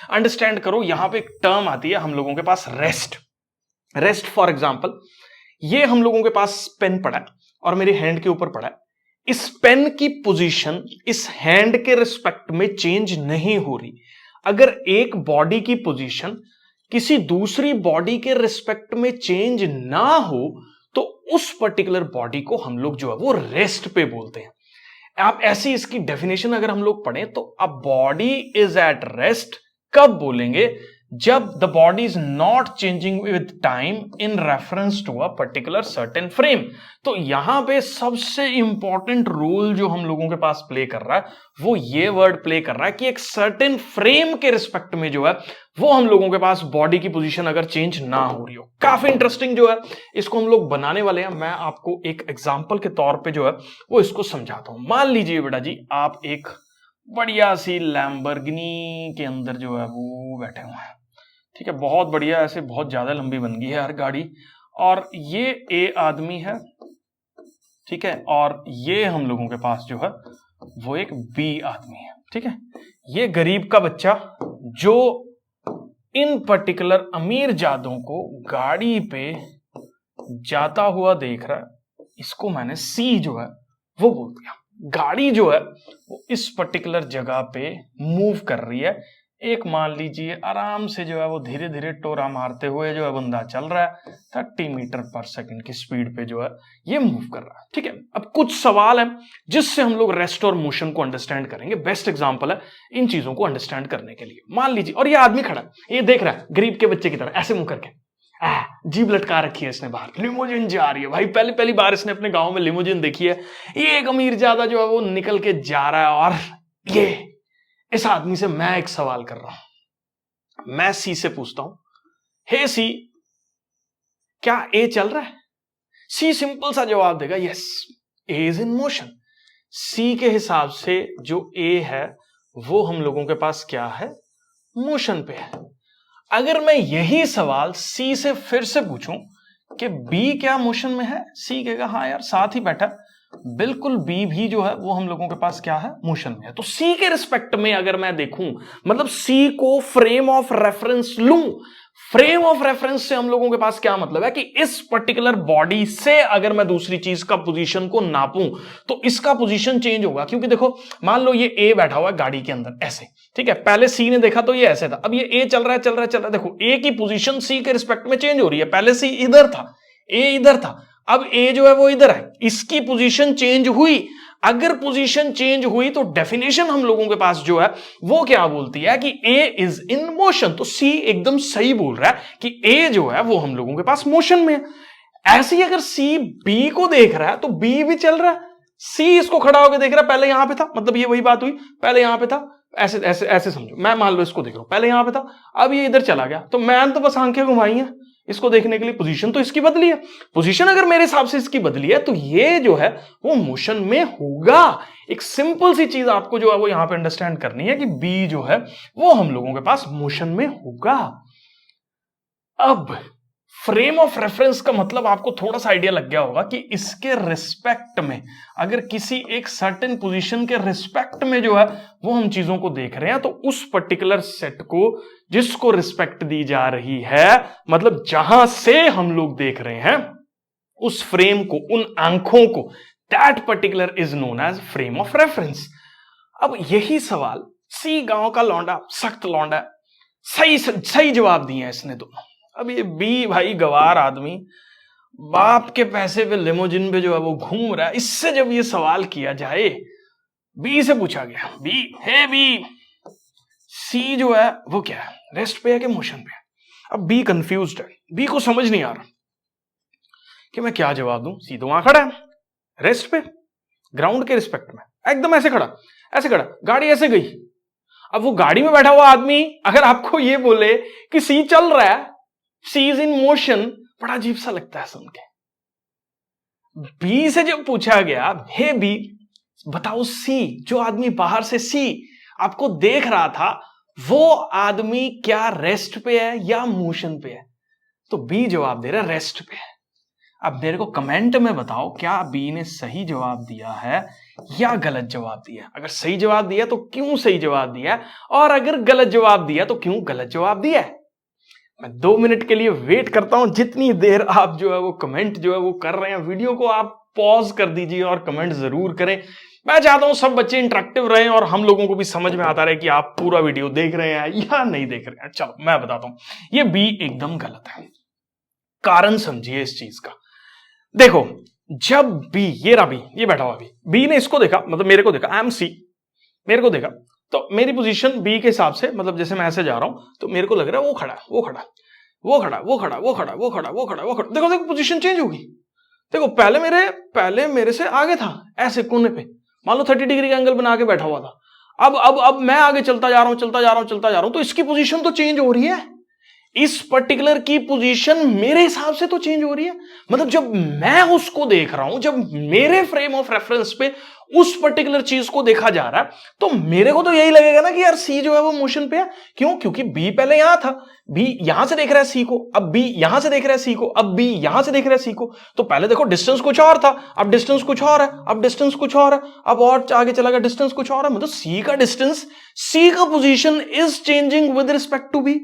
Understand करो, यहां पे एक टर्म आती है हम लोगों के पास, रेस्ट फॉर एग्जाम्पल, ये हम लोगों के पास पेन पड़ा है और मेरे हैंड के ऊपर पड़ा है, इस पेन की पोजीशन इस हैंड के रिस्पेक्ट में चेंज नहीं हो रही। अगर एक बॉडी की पोजीशन किसी दूसरी बॉडी के रिस्पेक्ट में चेंज ना हो तो उस पर्टिकुलर बॉडी को हम लोग जो है वो रेस्ट पे बोलते हैं। आप ऐसी इसकी डेफिनेशन अगर हम लोग पढ़ें तो a body is at rest कब बोलेंगे, जब the body is not changing with time in reference to a particular certain frame. तो यहां पे सबसे इंपॉर्टेंट रोल जो हम लोगों के पास प्ले कर रहा है वो ये वर्ड प्ले कर रहा है कि एक सर्टेन फ्रेम के रिस्पेक्ट में जो है वो हम लोगों के पास बॉडी की पोजीशन अगर चेंज ना हो रही हो। काफी इंटरेस्टिंग जो है, इसको हम लोग बनाने वाले हैं। मैं आपको एक एग्जांपल के तौर पे जो है वो इसको समझाता हूं। मान लीजिए बेटा जी, आप एक बढ़िया सी लैम्बोर्गिनी के अंदर जो है वो बैठे हुए हैं, ठीक है, बहुत बढ़िया, ऐसे बहुत ज्यादा लंबी बन गई है यार गाड़ी, और ये ए आदमी है, ठीक है, और ये हम लोगों के पास जो है वो एक बी आदमी है, ठीक है। ये गरीब का बच्चा जो इन पर्टिकुलर अमीर जादों को गाड़ी पे जाता हुआ देख रहा है, इसको मैंने सी जो है वो बोल दिया। गाड़ी जो है वो इस पर्टिकुलर जगह पे मूव कर रही है, एक मान लीजिए आराम से जो है वो धीरे धीरे टोरा मारते हुए जो है बंदा चल रहा है 30 मीटर पर सेकंड की स्पीड पे जो है ये मूव कर रहा है, ठीक है। अब कुछ सवाल है जिससे हम लोग रेस्ट और मोशन को अंडरस्टैंड करेंगे। बेस्ट एग्जांपल है इन चीजों को अंडरस्टैंड करने के लिए। मान लीजिए, और ये आदमी खड़ा है, ये देख रहा है गरीब के बच्चे की तरह ऐसे मुंह करके, जीभ लटका रखी है इसने, बाहर लिमोजिन जा रही है। भाई पहली बार इसने अपने गांव में लिमोजिन देखी है। ये एक अमीर ज्यादा जो है वो निकल के जा रहा है, और ये इस आदमी से मैं एक सवाल कर रहा हूं। मैं सी से पूछता हूं, हे सी, क्या ए चल रहा है? सी सिंपल सा जवाब देगा, yes, A is in motion. C के हिसाब से जो ए है वो हम लोगों के पास क्या है, मोशन पे है। अगर मैं यही सवाल सी से फिर से पूछूं कि बी क्या मोशन में है, सी कहेगा हाँ यार, साथ ही बैठा, बिल्कुल बी भी जो है वो हम लोगों के पास क्या है, मोशन में है। तो सी के रिस्पेक्ट में अगर मैं देखूं, मतलब सी को फ्रेम ऑफ रेफरेंस लूं, फ्रेम ऑफ रेफरेंस से हम लोगों के पास क्या मतलब है कि इस पर्टिकुलर बॉडी से अगर मैं दूसरी चीज का पोजीशन को नापूं तो इसका पोजीशन चेंज होगा। क्योंकि देखो, मान लो ये ए बैठा हुआ है गाड़ी के अंदर ऐसे, ठीक है, पहले सी ने देखा तो ये ऐसे था, अब ये ए चल रहा है, देखो ए की पोजीशन सी के रिस्पेक्ट में चेंज हो रही है। पहले सी इधर था, ए इधर था, अब ए जो है वो इधर है, इसकी पोजीशन चेंज हुई। अगर पोजीशन चेंज हुई तो डेफिनेशन हम लोगों के पास जो है वो क्या बोलती है कि ए इज इन मोशन। तो सी एकदम सही बोल रहा है कि ए जो है वो हम लोगों के पास मोशन में है। ऐसे ही अगर सी बी को देख रहा है तो बी भी चल रहा है, सी इसको खड़ा होकर देख रहा है, पहले यहां पे था, मतलब ये वही बात हुई, पहले यहां पे था, ऐसे ऐसे ऐसे समझो, मैं मान लो इसको देख रहा हूं, पहले यहां पे था, अब ये इधर चला गया, तो मैंने तो बस आंखें घुमाई हैं इसको देखने के लिए, पोजीशन तो इसकी बदली है। पोजीशन अगर मेरे हिसाब से इसकी बदली है तो ये जो है वो मोशन में होगा। एक सिंपल सी चीज आपको जो है वो यहां पे अंडरस्टैंड करनी है कि बी जो है वो हम लोगों के पास मोशन में होगा। अब फ्रेम ऑफ रेफरेंस का मतलब आपको थोड़ा सा आइडिया लग गया होगा कि इसके रिस्पेक्ट में, अगर किसी एक सर्टेन पोजीशन के रिस्पेक्ट में जो है वो हम चीजों को देख रहे हैं, तो उस पर्टिकुलर सेट को जिसको रिस्पेक्ट दी जा रही है, मतलब जहां से हम लोग देख रहे हैं उस फ्रेम को, उन आंखों को, that particular is known as frame of reference. अब यही सवाल सी गांव का लौंडा, सख्त लौंडा, सही जवाब दिए हैं इसने दोनों। अब ये बी भाई गवार आदमी, बाप के पैसे पे लिमोजिन पे जो है वो घूम रहा है, इससे जब ये सवाल किया जाए, बी से पूछा गया, बी, हे बी, सी जो है वो क्या है, रेस्ट पे है कि मोशन पे है? अब बी कंफ्यूज्ड है, बी को समझ नहीं आ रहा कि मैं क्या जवाब दूं। सी तो वहां खड़ा है रेस्ट पे, ग्राउंड के रिस्पेक्ट में, एकदम ऐसे खड़ा, गाड़ी ऐसे गई। अब वो गाड़ी में बैठा हुआ आदमी अगर आपको ये बोले कि सी चल रहा है, सी इज इन मोशन, बड़ा अजीब सा लगता है सुन के। बी से जब पूछा गया, हे बी बताओ, सी जो आदमी बाहर से सी आपको देख रहा था, वो आदमी क्या रेस्ट पे है या मोशन पे है? तो बी जवाब दे रहा है रेस्ट पे है। अब मेरे को कमेंट में बताओ क्या बी ने सही जवाब दिया है या गलत जवाब दिया है। अगर सही जवाब दिया तो क्यों सही जवाब दिया है, और अगर गलत जवाब दिया तो क्यों गलत जवाब दिया है। मैं 2 मिनट के लिए वेट करता हूं, जितनी देर आप जो है वो कमेंट जो है वो कर रहे हैं, वीडियो को आप पॉज कर दीजिए और कमेंट जरूर करें। मैं चाहता हूं सब बच्चे इंटरेक्टिव रहें और हम लोगों को भी समझ में आता रहे कि आप पूरा वीडियो देख रहे हैं या नहीं देख रहे हैं। चलो मैं बताता हूं, ये बी एकदम गलत है। कारण समझिए इस चीज का। देखो, जब बी, ये रहा बी, ये बैठा हुआ बी ने इसको देखा, मतलब मेरे को देखा, आई एम सी, मेरे को देखा, तो मेरी पोजीशन बी के हिसाब से, मतलब जैसे मैं ऐसे जा रहा हूं तो मेरे को लग रहा है वो खड़ा, वो खड़ा, वो खड़ा, वो खड़ा, वो खड़ा, वो खड़ा, वो खड़ा, वो खड़ा। देखो देखो पोजीशन चेंज होगी। देखो पहले मेरे से आगे था, ऐसे कोने पे, मान लो 30 डिग्री का एंगल बना के बैठा हुआ था। अब मैं आगे चलता जा रहा हूं, चलता जा रहा हूं, चलता जा रहा हूं, तो इसकी पोजीशन तो चेंज हो रही है। इस पर्टिकुलर की पोजीशन मेरे हिसाब से तो चेंज हो रही है। मतलब जब मैं उसको देख रहा हूं, जब मेरे फ्रेम ऑफ रेफरेंस पे उस पर्टिकुलर चीज को देखा जा रहा है, तो मेरे को तो यही लगेगा ना कि यार सी जो है वो मोशन पे है। क्यों? क्योंकि बी पहले यहां था, बी यहां से देख रहा है सी को, अब बी यहां से देख रहा है सी को, अब बी यहां से देख रहा है सी को। तो पहले देखो डिस्टेंस कुछ और था, अब डिस्टेंस कुछ और है, अब डिस्टेंस कुछ और है, अब और आगे चला गया डिस्टेंस कुछ और है। मतलब सी का डिस्टेंस, सी का position is changing with respect to B.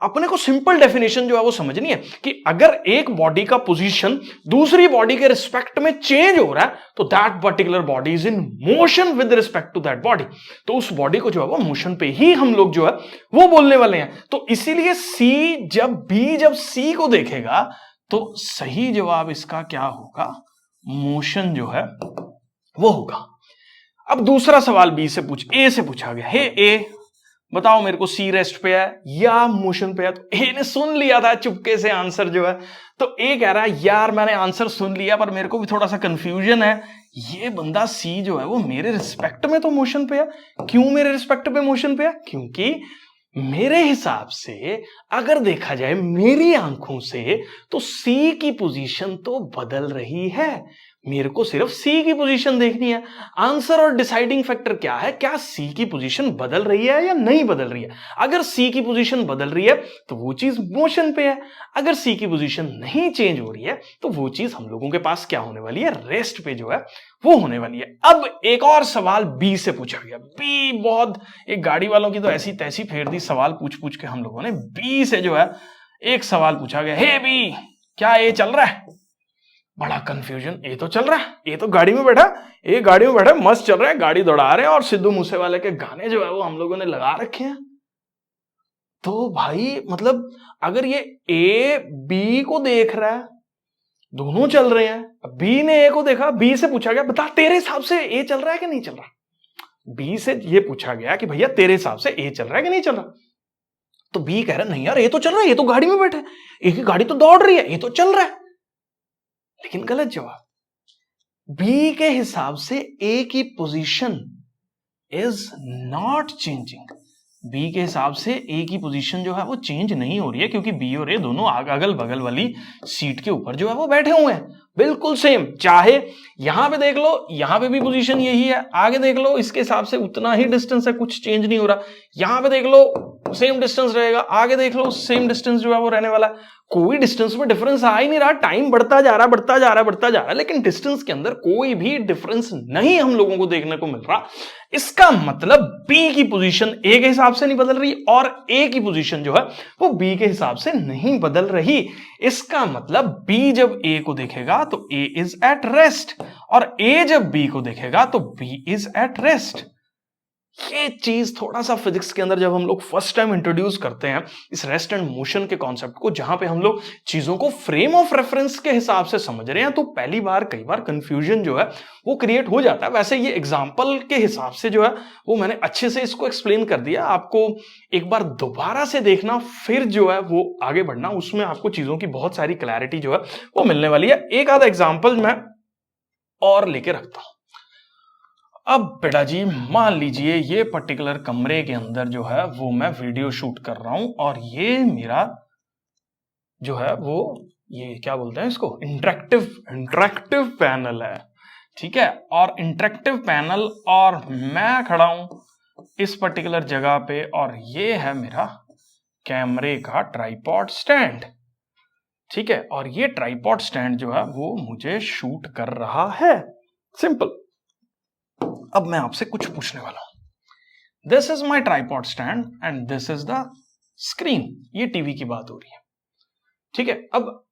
अपने को सिंपल डेफिनेशन जो है वो समझनी है कि अगर एक बॉडी का पोजीशन दूसरी बॉडी के रिस्पेक्ट में चेंज हो रहा है तो that particular body is in motion with respect to that body. तो उस बॉडी को जो है वो मोशन पे ही हम लोग जो है वो बोलने वाले हैं। तो इसीलिए सी जब सी को देखेगा तो सही जवाब इसका क्या होगा, मोशन जो है वो होगा। अब दूसरा सवाल बी से ए से पूछा गया, हे ए बताओ मेरे को सी रेस्ट पे है या मोशन पे है। तो ए ने सुन लिया था चुपके से आंसर जो है, तो ए कह रहा है यार मैंने आंसर सुन लिया पर मेरे को भी थोड़ा सा कंफ्यूजन है, ये बंदा सी जो है वो मेरे रिस्पेक्ट में तो मोशन पे है। क्यों मेरे रिस्पेक्ट पे मोशन पे है? क्योंकि मेरे हिसाब से अगर देखा जाए मेरी आंखों से तो सी की पोजीशन तो बदल रही है। मेरे को सिर्फ सी की पोजीशन देखनी है। आंसर और डिसाइडिंग फैक्टर क्या है, क्या सी की पोजीशन बदल रही है या नहीं बदल रही है। अगर सी की पोजीशन बदल रही है तो वो चीज मोशन पे है, अगर सी की पोजीशन नहीं चेंज हो रही है तो वो चीज हम लोगों के पास क्या होने वाली है, रेस्ट पे जो है वो होने वाली है। अब एक और सवाल बी से पूछा गया। बी बहुत, एक गाड़ी वालों की तो ऐसी तैसी फेर दी, सवाल पूछ पूछ के हम लोगों ने। बी से जो है एक सवाल पूछा गया, हे बी क्या ये चल रहा है? बड़ा कंफ्यूजन, ये तो चल रहा है, ये तो गाड़ी में बैठा, ये गाड़ी में बैठा मस्त चल रहा है, गाड़ी दौड़ा रहे हैं और सिद्धू मूसेवाले के गाने जो है वो हम लोगों ने लगा रखे हैं। तो भाई मतलब अगर ये ए बी को देख रहा है, दोनों चल रहे हैं, बी ने ए को देखा, बी से पूछा गया बता तेरे हिसाब से ए चल रहा है कि नहीं चल रहा। बी से ये पूछा गया कि भैया तेरे हिसाब से ए चल रहा है कि नहीं चल रहा। तो बी कह रहा है नहीं यार ये तो चल रहा है, ये तो गाड़ी में बैठा है, ए की गाड़ी तो दौड़ रही है, ये तो चल रहा है। लेकिन गलत जवाब। बी के हिसाब से ए की position is not changing. B के हिसाब से ए की पोजीशन जो है वो चेंज नहीं हो रही है, क्योंकि बी और ए दोनों अगल बगल वाली सीट के ऊपर जो है वो बैठे हुए हैं, बिल्कुल सेम। चाहे यहां पे देख लो, यहां पे भी पोजीशन यही है, आगे देख लो इसके हिसाब से उतना ही डिस्टेंस है, कुछ चेंज नहीं हो रहा। यहां पे देख लो सेम डिस्टेंस रहेगा, आगे देख लो सेम डिस्टेंस जो है वो रहने वाला है। कोई डिस्टेंस में डिफरेंस आ ही नहीं रहा, टाइम बढ़ता जा रहा है, बढ़ता जा रहा है, बढ़ता जा रहा है, लेकिन डिस्टेंस के अंदर कोई भी डिफरेंस नहीं हम लोगों को देखने को मिल रहा। इसका मतलब बी की पोजीशन ए के हिसाब से नहीं बदल रही और ए की पोजीशन जो है वो बी के हिसाब से नहीं बदल रही। इसका मतलब बी जब ए को देखेगा तो ए इज एट रेस्ट, और ए जब बी को देखेगा तो बी इज एट रेस्ट। ये चीज थोड़ा सा फिजिक्स के अंदर जब हम लोग फर्स्ट टाइम इंट्रोड्यूस करते हैं इस रेस्ट एंड मोशन के कॉन्सेप्ट को, जहां पे हम लोग चीजों को फ्रेम ऑफ रेफरेंस के हिसाब से समझ रहे हैं, तो पहली बार कई बार कंफ्यूजन जो है वो क्रिएट हो जाता है। वैसे ये एग्जांपल के हिसाब से जो है वो मैंने अच्छे से इसको एक्सप्लेन कर दिया। आपको एक बार दोबारा से देखना, फिर जो है वो आगे बढ़ना, उसमें आपको चीजों की बहुत सारी क्लैरिटी जो है वो मिलने वाली है। एक आधा एग्जाम्पल मैं और लेके रखता हूं। अब बेटा जी मान लीजिए ये पर्टिकुलर कमरे के अंदर जो है वो मैं वीडियो शूट कर रहा हूं, और ये मेरा जो है वो ये क्या बोलते हैं इसको, इंटरेक्टिव पैनल है, ठीक है। और इंटरेक्टिव पैनल, और मैं खड़ा हूं इस पर्टिकुलर जगह पे, और ये है मेरा कैमरे का ट्राइपॉड स्टैंड, ठीक है, और ये ट्राइपॉड स्टैंड जो है वो मुझे शूट कर रहा है। सिंपल। अब मैं आपसे कुछ पूछने वाला हूं। This is my tripod stand and this is the screen. ये टीवी की बात हो रही है, ठीक है। अब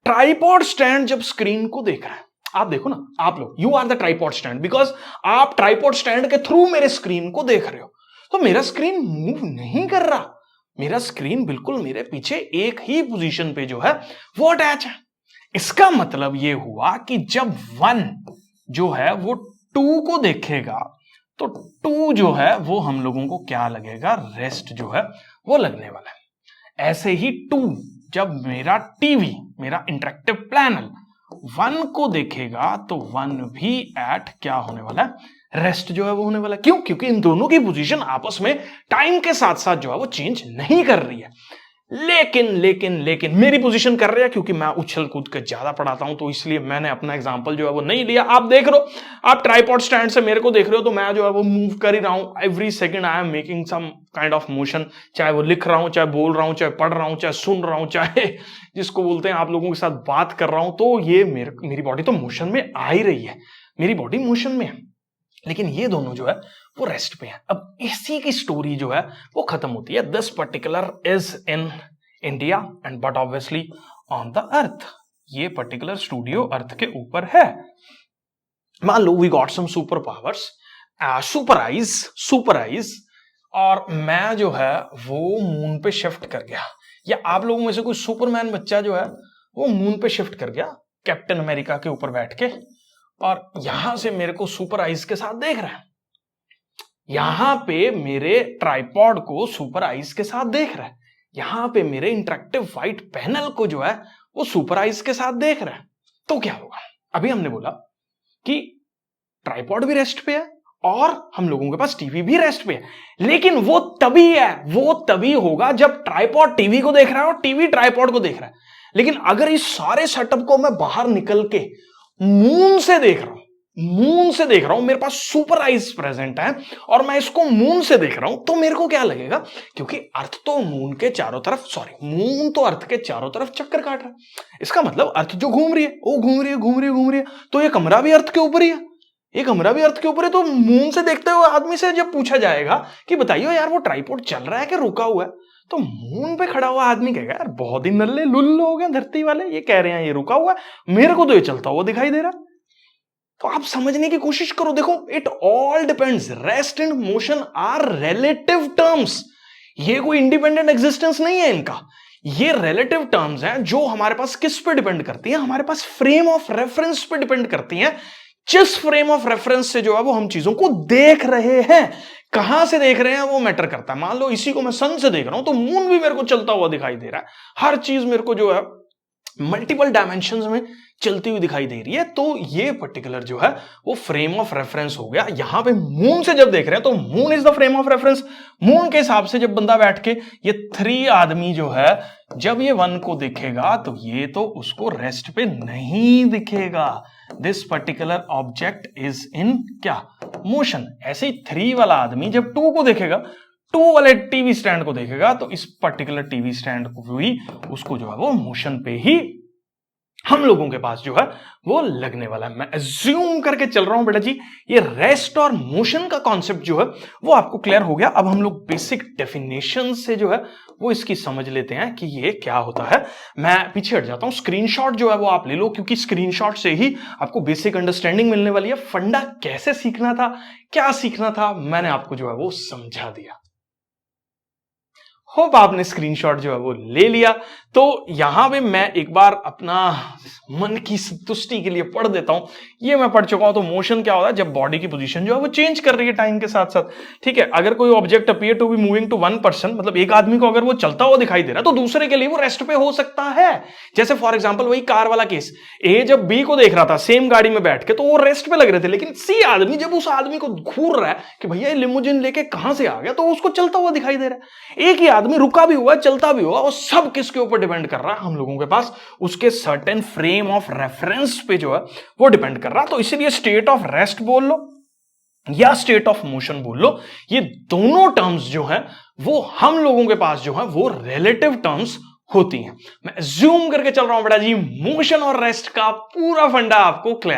ट्राइपॉड स्टैंड जब स्क्रीन को देख रहा है, आप देखो ना, आप लोग, you are the tripod stand, because आप ट्राइपॉड स्टैंड के थ्रू मेरे स्क्रीन को देख रहे हो। तो मेरा स्क्रीन मूव नहीं कर रहा, मेरा स्क्रीन बिल्कुल मेरे पीछे एक ही पोजीशन पे जो है वो अटैच है। इसका मतलब ये हुआ कि जब 1 जो है वो 2 को देखेगा तो 2 जो है वो हम लोगों को क्या लगेगा, रेस्ट जो है वो लगने वाला है। ऐसे ही 2 जब मेरा टीवी, मेरा इंटरेक्टिव पैनल 1 को देखेगा तो 1 भी एट क्या होने वाला है, रेस्ट जो है वो होने वाला है। क्यों? क्योंकि इन दोनों की पोजीशन आपस में टाइम के साथ साथ जो है वो चेंज नहीं कर रही है। लेकिन मेरी पोजीशन कर रही है, क्योंकि मैं उछल कूद के ज्यादा पढ़ाता हूं, तो इसलिए मैंने अपना एग्जांपल जो है वो नहीं लिया। आप देख रहे हो, आप ट्राइपॉड स्टैंड से मेरे को देख रहे हो, तो मैं जो है वो मूव कर ही रहा हूं। Every second I am making some kind of motion, चाहे वो लिख रहा हूं, चाहे बोल रहा हूं, चाहे पढ़ रहा हूं, चाहे सुन रहा हूं, चाहे जिसको बोलते हैं आप लोगों के साथ बात कर रहा हूं, तो ये मेरी बॉडी तो मोशन में आ ही रही है, मेरी बॉडी मोशन में है। लेकिन ये दोनों जो है वो रेस्ट पे है। अब इसी की स्टोरी जो है वो खत्म होती है। This particular is in India and but obviously on the earth. ये पर्टिकुलर स्टूडियो अर्थ के ऊपर है। मान लो we got some super powers, super eyes, और मैं जो है वो मून पे शिफ्ट कर गया, या आप लोगों में से कोई सुपरमैन बच्चा जो है वो मून पे शिफ्ट कर गया कैप्टन अमेरिका के ऊपर बैठ के, और यहां से मेरे को सुपर आइज के साथ देख रहा है। यहां पे मेरे ट्राइपॉड को सुपर आइज के साथ देख रहा है, यहां पे मेरे इंटरेक्टिव व्हाइट पैनल को जो है वो सुपर आइज के साथ देख रहा है। तो क्या होगा? अभी हमने बोला कि ट्राइपॉड भी रेस्ट पे है और हम लोगों के पास टीवी भी रेस्ट पे है, लेकिन वो तभी होगा जब ट्राइपॉड टीवी को देख रहा है और टीवी ट्राइपॉड को देख रहा है। लेकिन अगर इस सारे सेटअप को मैं बाहर निकल के मून से देख रहा हूं, मेरे पास सुपर आइज प्रेजेंट है और मैं इसको मून से देख रहा हूं, तो मेरे को क्या लगेगा? क्योंकि अर्थ तो मून के चारों तरफ, मून तो अर्थ के चारों तरफ चक्कर काट रहा है। इसका मतलब अर्थ जो घूम रही है वो घूम रही है, तो ये कमरा भी अर्थ के ऊपर ही है, तो मून से देखते हुए आदमी से जब पूछा जाएगा कि बताइए यार वो ट्राइपॉड चल रहा है कि रुका हुआ है, तो मून पे खड़ा हुआ आदमी कहेगा यार बहुत ही नल्ले लुल्ल हो गए धरती वाले, ये कह रहे हैं ये रुका हुआ है, मेरे को तो ये चलता हुआ दिखाई दे रहा। तो आप समझने की कोशिश करो, देखो it all depends, rest and motion are relative terms, ये कोई इंडिपेंडेंट एग्जिस्टेंस नहीं है इनका, ये रिलेटिव टर्म्स हैं जो हमारे पास किस पे डिपेंड करती है, हमारे पास फ्रेम ऑफ रेफरेंस पे डिपेंड करती हैं। जिस फ्रेम ऑफ रेफरेंस से जो है वो हम चीजों को देख रहे हैं, कहां से देख रहे हैं वो मैटर करता है। मान लो इसी को मैं सन से देख रहा हूं तो मून भी मेरे को चलता हुआ दिखाई दे रहा है, हर चीज मेरे को जो है मल्टीपल डायमेंशंस में चलती हुई दिखाई दे रही है। तो ये पर्टिकुलर जो है वो फ्रेम ऑफ रेफरेंस हो गया। यहां पे मून से जब देख रहे हैं तो moon is the frame of reference. Moon के हिसाब से जब बंदा बैठ के ये 3 आदमी जो है जब ये 1 को देखेगा तो ये तो उसको रेस्ट पे नहीं दिखेगा, this particular object is in क्या, मोशन। ऐसे ही 3 वाला आदमी जब 2 को देखेगा, 2 वाले टीवी स्टैंड को देखेगा, तो इस पर्टिकुलर टीवी स्टैंड को भी उसको जो है वो मोशन पे ही हम लोगों के पास जो है वो लगने वाला है। मैं अज्यूम करके चल रहा हूं बेटा जी, ये रेस्ट और मोशन का कॉन्सेप्ट जो है वो आपको क्लियर हो गया। अब हम लोग बेसिक डेफिनेशन से जो है वो इसकी समझ लेते हैं कि ये क्या होता है। मैं पीछे हट जाता हूं, स्क्रीनशॉट जो है वो आप ले लो, क्योंकि स्क्रीनशॉट से ही आपको बेसिक अंडरस्टैंडिंग मिलने वाली है। फंडा कैसे सीखना था, क्या सीखना था, मैंने आपको जो है वो समझा दिया। होप आपने स्क्रीनशॉट जो है वो ले लिया। तो यहां पे मैं एक बार अपना मन की संतुष्टि के लिए पढ़ देता हूं। ये मैं पढ़ चुका हूं। तो मोशन क्या होता है, जब बॉडी की पोजीशन जो है वो चेंज कर रही है टाइम के साथ साथ, ठीक है। अगर कोई object appear to be moving to 1 person, मतलब एक आदमी को अगर वो चलता हुआ दिखाई दे रहा है तो दूसरे के लिए वो रेस्ट पे हो सकता है। जैसे फॉर एग्जाम्पल वही कार वाला केस, ए जब बी को देख रहा था सेम गाड़ी में बैठ के तो वो रेस्ट पे लग रहे थे, लेकिन सी आदमी जब उस आदमी को घूर रहा है कि भैया ये लिमोजिन लेके कहां से आ गया, तो उसको चलता हुआ दिखाई दे रहा है। एक ही आदमी रुका भी हुआ, चलता भी हुआ, और सब किसके ऊपर डिपेंड कर रहा है, हम लोगों के पास उसके सर्टेन फ्रेम ऑफ रेफरेंस पे जो है वो डिपेंड कर रहा है। तो इसीलिए स्टेट ऑफ रेस्ट बोल लो या स्टेट ऑफ मोशन बोल लो, ये दोनों टर्म्स जो है वो हम लोगों के पास जो है वो रिलेटिव टर्म्स होती हैं। मैं ज्यूम करके चल रहा हूं बेटा जी, मोशन और रेस्ट का पूरा फंडा आपको क्लियर